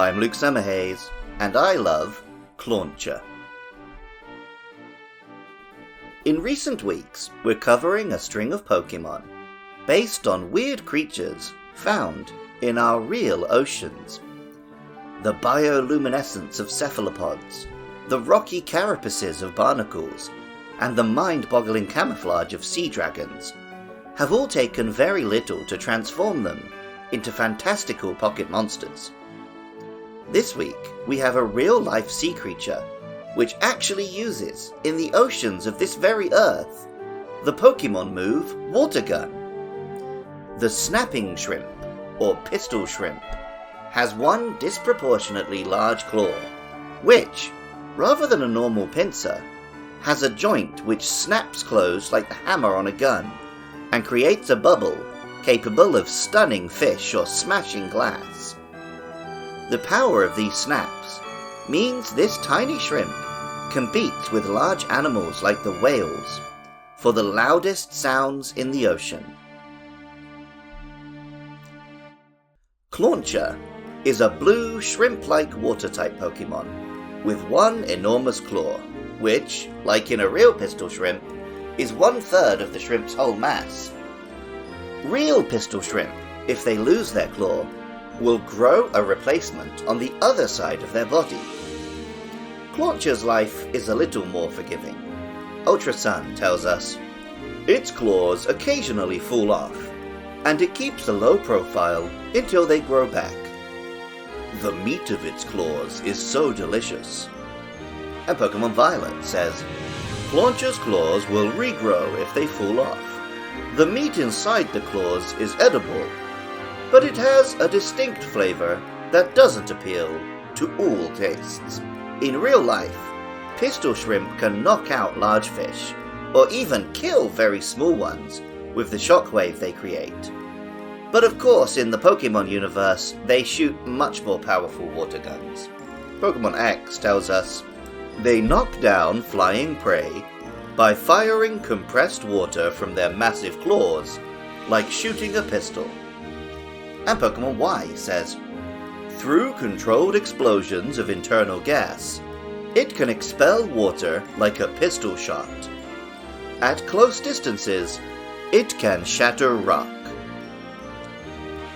I'm Luke Summerhays, and I love Clauncher. In recent weeks, we're covering a string of Pokémon based on weird creatures found in our real oceans. The bioluminescence of cephalopods, the rocky carapaces of barnacles, and the mind-boggling camouflage of sea dragons have all taken very little to transform them into fantastical pocket monsters. This week, we have a real-life sea creature which actually uses, in the oceans of this very Earth, the Pokémon move Water Gun. The snapping shrimp, or pistol shrimp, has one disproportionately large claw, which, rather than a normal pincer, has a joint which snaps closed like the hammer on a gun, and creates a bubble capable of stunning fish or smashing glass. The power of these snaps means this tiny shrimp competes with large animals like the whales for the loudest sounds in the ocean. Clauncher is a blue shrimp-like water-type Pokémon with one enormous claw, which, like in a real pistol shrimp, is 1/3 of the shrimp's whole mass. Real pistol shrimp, if they lose their claw, will grow a replacement on the other side of their body. Clauncher's life is a little more forgiving. Ultra Sun tells us, its claws occasionally fall off, and it keeps a low profile until they grow back. The meat of its claws is so delicious. And Pokémon Violet says, Clauncher's claws will regrow if they fall off. The meat inside the claws is edible, but it has a distinct flavor that doesn't appeal to all tastes. In real life, pistol shrimp can knock out large fish, or even kill very small ones with the shockwave they create. But of course, in the Pokémon universe, they shoot much more powerful water guns. Pokémon X tells us, they knock down flying prey by firing compressed water from their massive claws, like shooting a pistol. And Pokémon Y says, through controlled explosions of internal gas, it can expel water like a pistol shot. At close distances, it can shatter rock.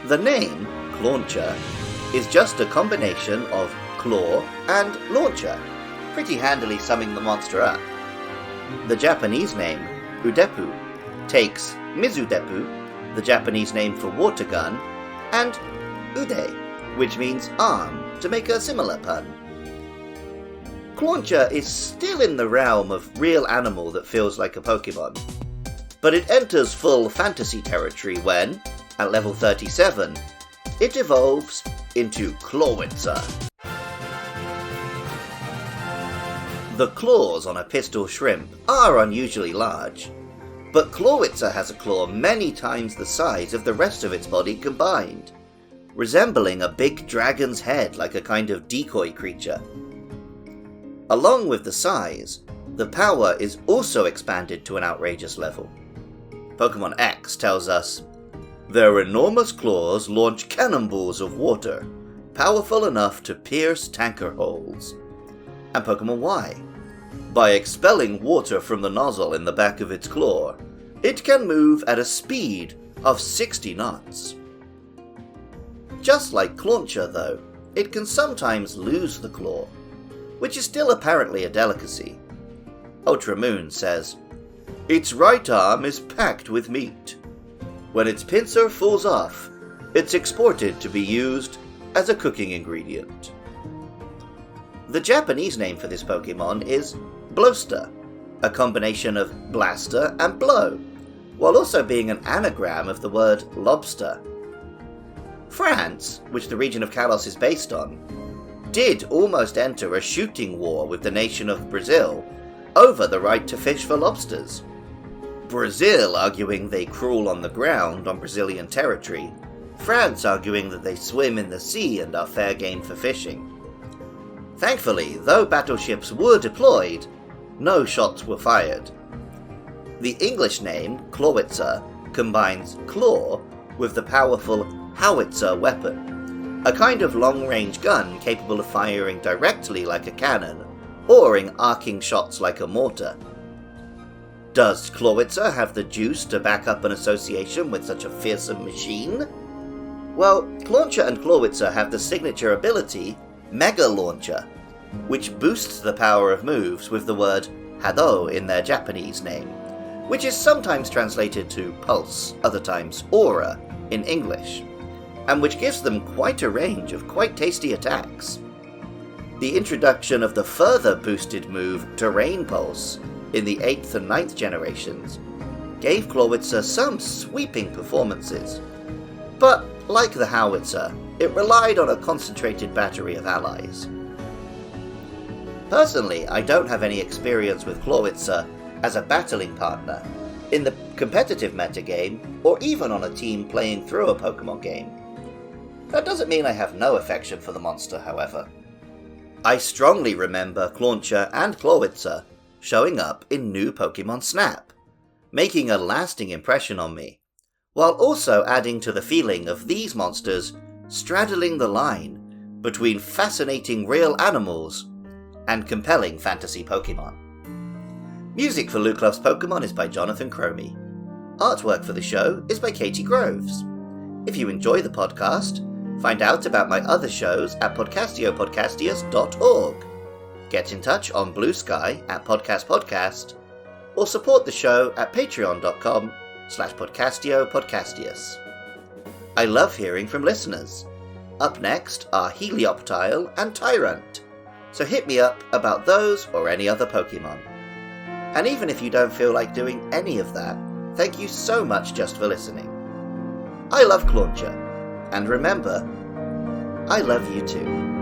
The name, Clauncher, is just a combination of claw and launcher, pretty handily summing the monster up. The Japanese name, Udepu, takes Mizudepu, the Japanese name for water gun, and Ude, which means arm, to make a similar pun. Clauncher is still in the realm of real animal that feels like a Pokémon, but it enters full fantasy territory when, at level 37, it evolves into Clawitzer. The claws on a pistol shrimp are unusually large, but Clawitzer has a claw many times the size of the rest of its body combined, resembling a big dragon's head like a kind of decoy creature. Along with the size, the power is also expanded to an outrageous level. Pokémon X tells us, their enormous claws launch cannonballs of water, powerful enough to pierce tanker holes. And Pokémon Y, by expelling water from the nozzle in the back of its claw, it can move at a speed of 60 knots. Just like Clauncher though, it can sometimes lose the claw, which is still apparently a delicacy. Ultra Moon says, its right arm is packed with meat. When its pincer falls off, it's exported to be used as a cooking ingredient. The Japanese name for this Pokémon is Blowster, a combination of blaster and blow, while also being an anagram of the word lobster. France, which the region of Kalos is based on, did almost enter a shooting war with the nation of Brazil over the right to fish for lobsters. Brazil arguing they crawl on the ground on Brazilian territory, France arguing that they swim in the sea and are fair game for fishing. Thankfully, though battleships were deployed, no shots were fired. The English name, Clawitzer, combines claw with the powerful howitzer weapon, a kind of long-range gun capable of firing directly like a cannon, or in arcing shots like a mortar. Does Clawitzer have the juice to back up an association with such a fearsome machine? Well, Clauncher and Clawitzer have the signature ability, Mega Launcher, which boosts the power of moves with the word Hado in their Japanese name, which is sometimes translated to Pulse, other times Aura in English, and which gives them quite a range of quite tasty attacks. The introduction of the further boosted move Terrain Pulse in the 8th and 9th generations gave Clawitzer some sweeping performances, but like the Howitzer, it relied on a concentrated battery of allies. Personally, I don't have any experience with Clawitzer as a battling partner, in the competitive metagame, or even on a team playing through a Pokémon game. That doesn't mean I have no affection for the monster, however. I strongly remember Clauncher and Clawitzer showing up in new Pokémon Snap, making a lasting impression on me, while also adding to the feeling of these monsters straddling the line between fascinating real animals and compelling fantasy Pokémon. Music for Luke Loves Pokémon is by Jonathan Cromie. Artwork for the show is by Katie Groves. If you enjoy the podcast, find out about my other shows at podcastiopodcastius.org. Get in touch on Blue Sky at podcastpodcast, or support the show at patreon.com/podcastiopodcastius. I love hearing from listeners. Up next are Helioptile and Tyrant, so hit me up about those or any other Pokemon. And even if you don't feel like doing any of that, thank you so much just for listening. I love Clauncher, and remember, I love you too.